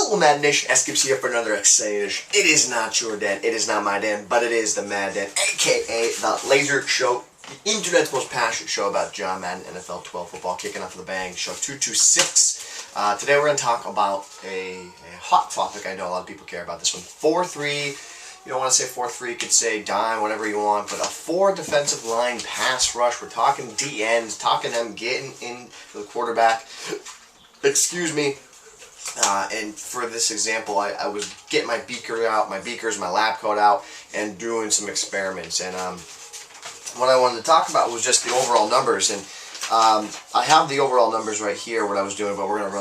Hello Madden Nation, Gibs here for another exciting edition. It is not your den, it is not my den, but it is the Madden, aka the Laser Show, the internet's most passionate show about John Madden NFL 12 football, kicking off with a bang, show 226. Today we're going to talk about a hot topic. I know a lot of people care about this one. 4-3, you don't want to say 4-3, you could say dime, whatever you want, but a 4 defensive line pass rush. We're talking DNs, talking them getting in the quarterback. Excuse me. And for this example, I was getting my beakers, my lab coat out, and doing some experiments. And what I wanted to talk about was just the overall numbers. And I have the overall numbers right here, what I was doing, but we're going to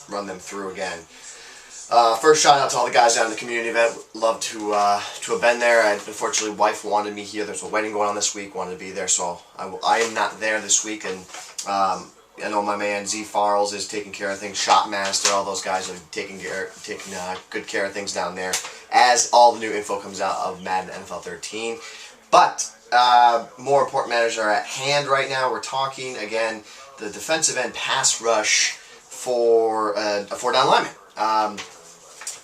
run them through again. First, shout out to all the guys down in the community event. Love to have been there. Unfortunately, wife wanted me here. There's a wedding going on this week. Wanted to be there, so I am not there this week. And I know my man Z Farrells is taking care of things. Shotmaster, all those guys are taking good care of things down there as all the new info comes out of Madden NFL 13. But more important matters are at hand right now. We're talking again the defensive end pass rush for a 4-down lineman.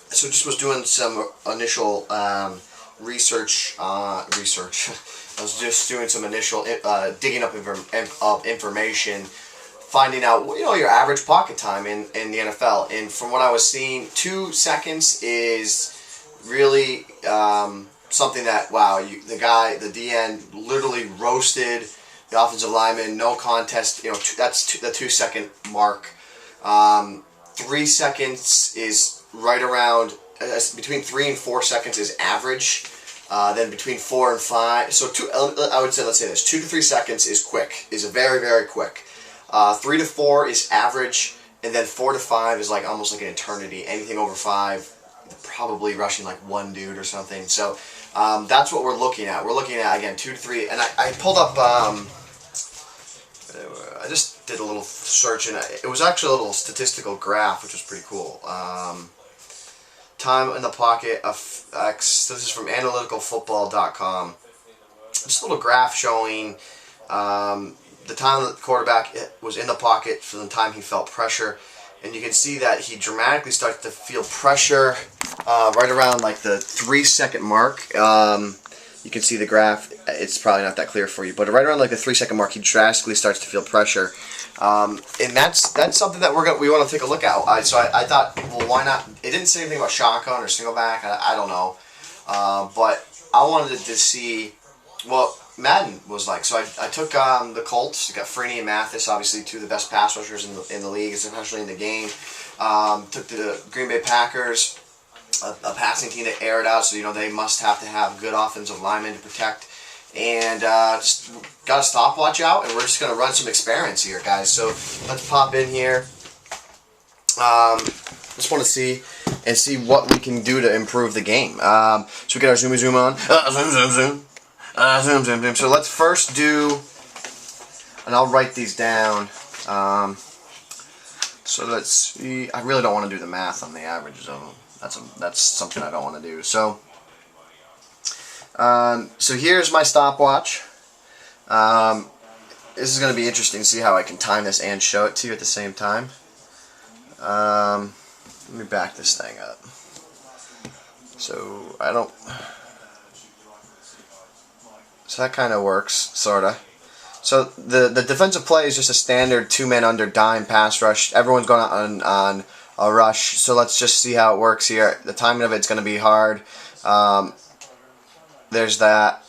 So just was doing some initial research. I was just doing some initial digging up information, finding out, your average pocket time in the NFL. And from what I was seeing, 2 seconds is really something that, wow, the DN literally roasted the offensive lineman, no contest. That's the 2 second mark. 3 seconds is right around, between 3 and 4 seconds is average. Then between 4 and 5, so I would say, let's say this, 2 to 3 seconds is quick, is very, very quick. 3 to 4 is average, and then 4 to 5 is like almost like an eternity. Anything over 5, probably rushing like one dude or something. So that's what we're looking at. We're looking at, again, 2 to 3, and I pulled up, I just did a little search, and it was actually a little statistical graph, which was pretty cool. Time in the pocket affects, this is from analyticalfootball.com. Just a little graph showing the time that the quarterback was in the pocket from the time he felt pressure. And you can see that he dramatically starts to feel pressure right around like the 3 second mark. You can see the graph, it's probably not that clear for you, but right around like the 3 second mark, he drastically starts to feel pressure. And that's something that we want to take a look at. So I thought, well, why not? It didn't say anything about shotgun or single back. I don't know, but I wanted to see what Madden was like. So I took the Colts. You got Freeney and Mathis, obviously two of the best pass rushers in the league, especially in the game. Took the Green Bay Packers, a passing team that aired out, so they must have to have good offensive linemen to protect. And just got a stopwatch out, and we're just going to run some experiments here, guys. So let's pop in here. Just want to see what we can do to improve the game. So we get our zoom on. Zoom. So let's first do, and I'll write these down. So let's see. I really don't want to do the math on the averages of them. That's something I don't want to do. So here's my stopwatch. This is going to be interesting to see how I can time this and show it to you at the same time. Let me back this thing up. So So that kind of works, sorta. So the defensive play is just a standard 2-man under dime pass rush. Everyone's going on a rush. So let's just see how it works here. The timing of it's going to be hard. There's that.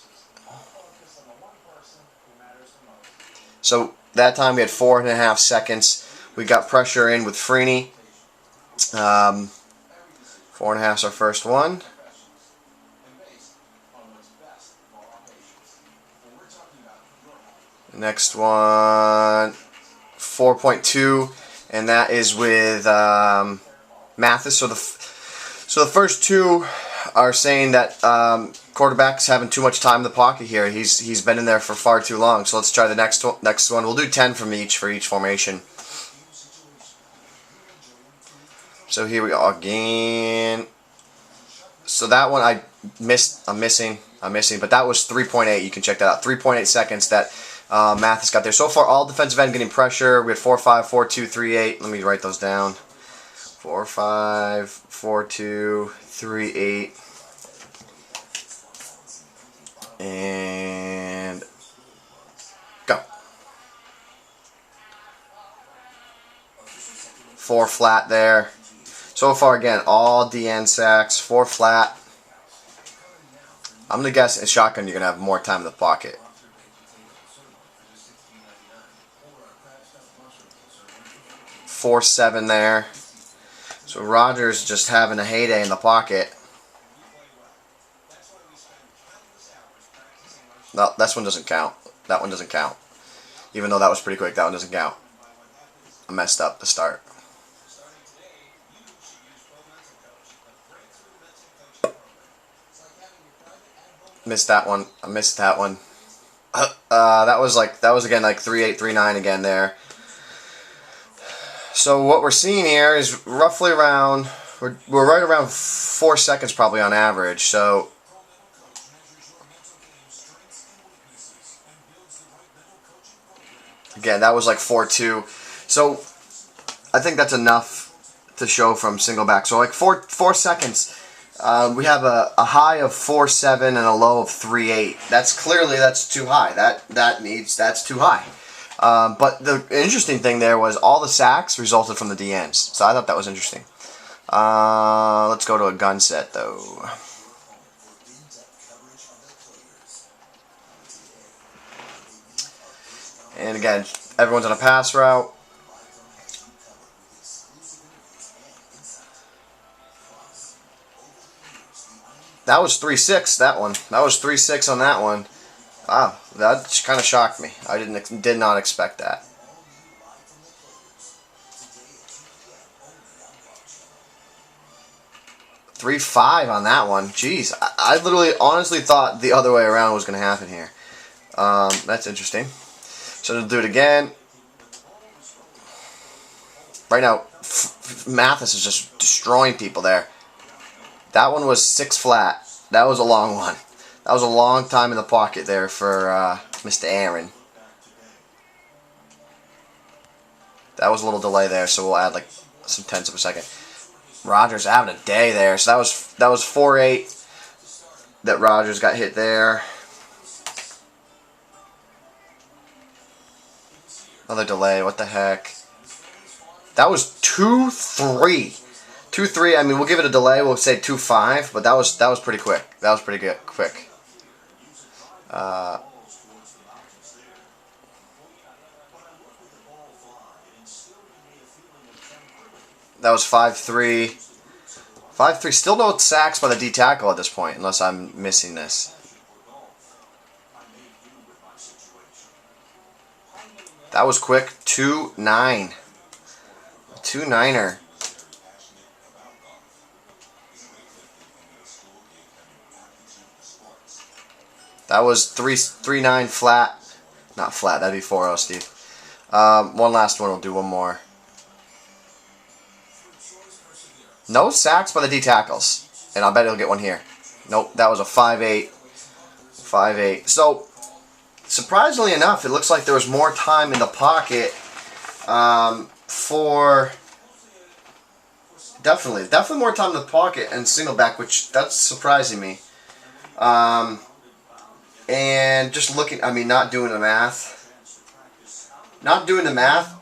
So that time we had 4.5 seconds. We got pressure in with Freeney. 4.5 is our first one. Next one, 4.2, and that is with Mathis. So the first two are saying that quarterback's having too much time in the pocket here. He's been in there for far too long. So let's try the next one. We'll do 10 for each formation. So here we go again. So that one I'm missing, but that was 3.8. You can check that out. 3.8 seconds that Mathis got there. So far, all defensive end getting pressure. We had 4-5, 4-2, 3-8. Let me write those down. 4-5, 4-2, 3-8, and go. 4 flat there. So far, again, all DN sacks, 4 flat. I'm going to guess in shotgun you're going to have more time in the pocket. 4-7 there. So Rodgers just having a heyday in the pocket. No, this one doesn't count. That one doesn't count. Even though that was pretty quick, that one doesn't count. I messed up the start. Missed that one. I missed that one. That was again like 3-8, 3-9 again there. So what we're seeing here is roughly around, we're right around 4 seconds probably on average. So again, that was like 4-2. So I think that's enough to show from single back. So like 4 seconds. We have a high of 4-7 and a low of 3-8. That's too high. That's too high. But the interesting thing there was all the sacks resulted from the DNs. So I thought that was interesting. Let's go to a gun set though. And again, everyone's on a pass route. That was 3-6, that one. That was 3-6 on that one. Wow, that kind of shocked me. I did not expect that. $3-5 on that one. Jeez, I literally, honestly thought the other way around was going to happen here. That's interesting. So to do it again. Right now, Mathis is just destroying people there. That one was 6 flat. That was a long one. That was a long time in the pocket there for Mr. Aaron. That was a little delay there, so we'll add like some tenths of a second. Rodgers having a day there. So that was 4-8 that Rodgers got hit there. Another delay. What the heck? That was 2-3. 2-3. I mean, we'll give it a delay. We'll say 2-5, but that was pretty quick. That was pretty good, quick. That was 5-3. 5-3. Still no sacks by the D tackle at this point, unless I'm missing this. That was quick. 2-9. 2-9er. That was 3-9 flat. Not flat, that'd be 4-0, Steve. One last one, we'll do one more. No sacks by the D tackles. And I bet he'll get one here. Nope, that was a 5-8. 5-8. So, surprisingly enough, it looks like there was more time in the pocket for... Definitely more time in the pocket and single back, which that's surprising me. And just looking, I mean, not doing the math. Not doing the math.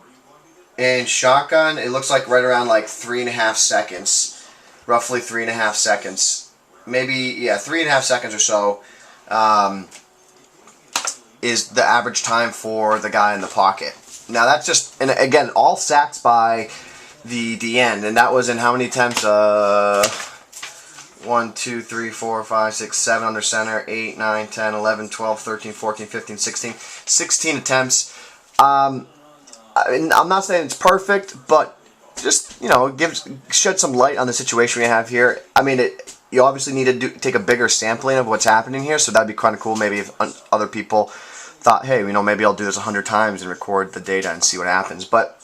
And shotgun, it looks like right around like 3.5 seconds. Roughly 3.5 seconds. Maybe, yeah, 3.5 seconds or so is the average time for the guy in the pocket. Now that's just, and again, all sacks by the DN. And that was in how many attempts? 1, 2, 3, 4, 5, 6, 7 under center, 8, 9, 10, 11, 12, 13, 14, 15, 16. 16 attempts. I'm not saying it's perfect, but just, you know, shed some light on the situation we have here. I mean, you obviously need to take a bigger sampling of what's happening here, so that'd be kind of cool. Maybe if other people thought, hey, you know, maybe I'll do this 100 times and record the data and see what happens. But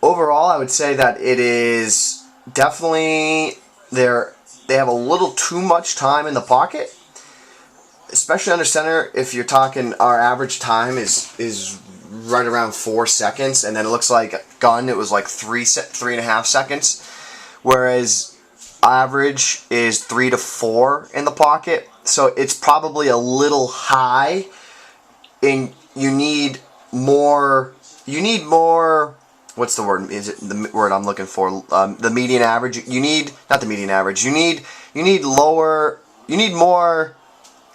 overall, I would say that it is definitely they have a little too much time in the pocket, especially under center. If you're talking, our average time is right around 4 seconds, and then it looks like gun, it was like 3.5 seconds, whereas average is 3 to 4 in the pocket. So it's probably a little high, and you need more. What's the word? Is it the word I'm looking for? The median average. You need not the median average. You need lower. You need more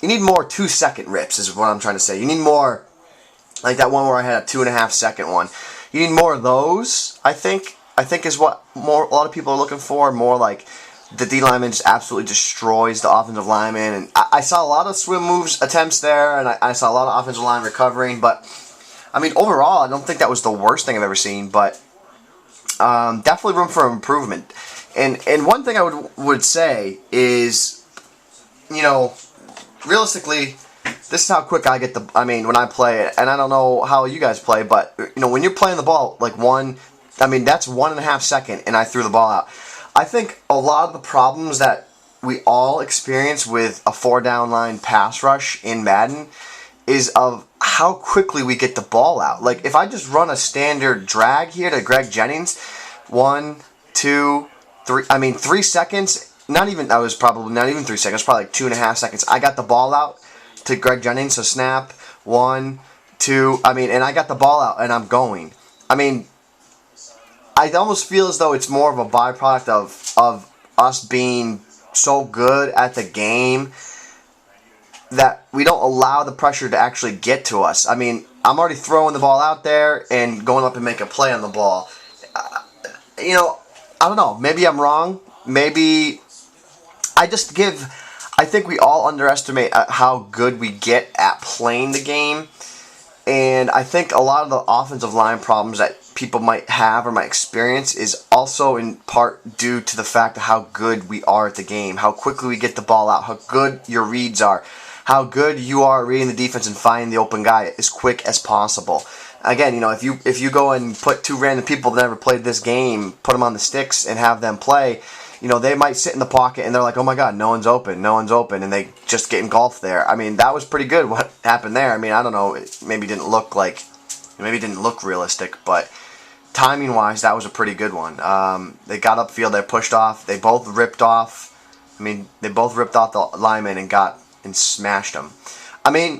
2-second rips is what I'm trying to say. You need more, like that one where I had a 2.5 second one. You need more of those. I think is what a lot of people are looking for. More like the D lineman just absolutely destroys the offensive lineman, and I saw a lot of swim moves attempts there, and I saw a lot of offensive line recovering, but. I mean, overall, I don't think that was the worst thing I've ever seen, but definitely room for improvement. And one thing I would say is, realistically, this is how quick I get when I play it, and I don't know how you guys play, but, when you're playing the ball, that's 1.5 seconds, and I threw the ball out. I think a lot of the problems that we all experience with a 4-down line pass rush in Madden is of how quickly we get the ball out. Like, if I just run a standard drag here to Greg Jennings, 1, 2, 3, 3 seconds, that was probably not even 3 seconds, probably like 2.5 seconds. I got the ball out to Greg Jennings, so snap, 1, 2, and I got the ball out and I'm going. I almost feel as though it's more of a byproduct of us being so good at the game that we don't allow the pressure to actually get to us. I'm already throwing the ball out there and going up and make a play on the ball. I don't know. Maybe I'm wrong. Maybe I think we all underestimate how good we get at playing the game. And I think a lot of the offensive line problems that people might have or might experience is also in part due to the fact of how good we are at the game, how quickly we get the ball out, how good your reads are, how good you are reading the defense and finding the open guy as quick as possible. Again, if you go and put 2 random people that never played this game, put them on the sticks and have them play, they might sit in the pocket and they're like, oh my god, no one's open, and they just get engulfed there. That was pretty good what happened there. I don't know, it maybe didn't look realistic, but timing-wise, that was a pretty good one. They got upfield, they pushed off, they both ripped off the lineman and smashed them. I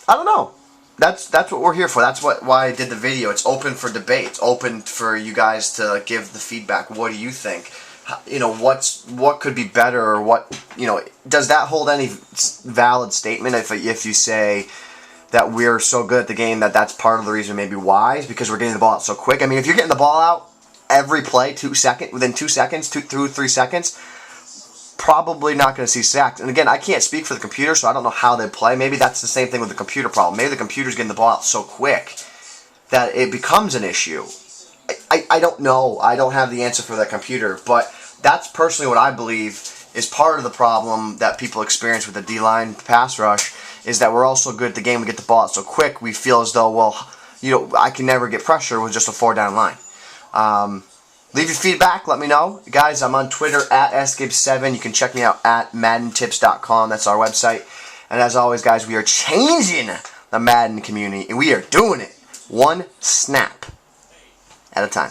don't know. That's what we're here for. That's why I did the video. It's open for debate. It's open for you guys to give the feedback. What do you think? What could be better, or what, does that hold any valid statement if you say that we're so good at the game that's part of the reason maybe why is because we're getting the ball out so quick? If you're getting the ball out every play within 2 seconds, 2 through 3 seconds, probably not going to see sacks. And again, I can't speak for the computer, so I don't know how they play. Maybe that's the same thing with the computer problem. Maybe the computer's getting the ball out so quick that it becomes an issue. I don't know. I don't have the answer for that computer, but that's personally what I believe is part of the problem that people experience with the D-line pass rush, is that we're all so good at the game, we get the ball out so quick, we feel as though, I can never get pressure with just a 4-down line. Leave your feedback. Let me know. Guys, I'm on Twitter at sgibs7. You can check me out at maddentips.com. That's our website. And as always, guys, we are changing the Madden community, and we are doing it one snap at a time.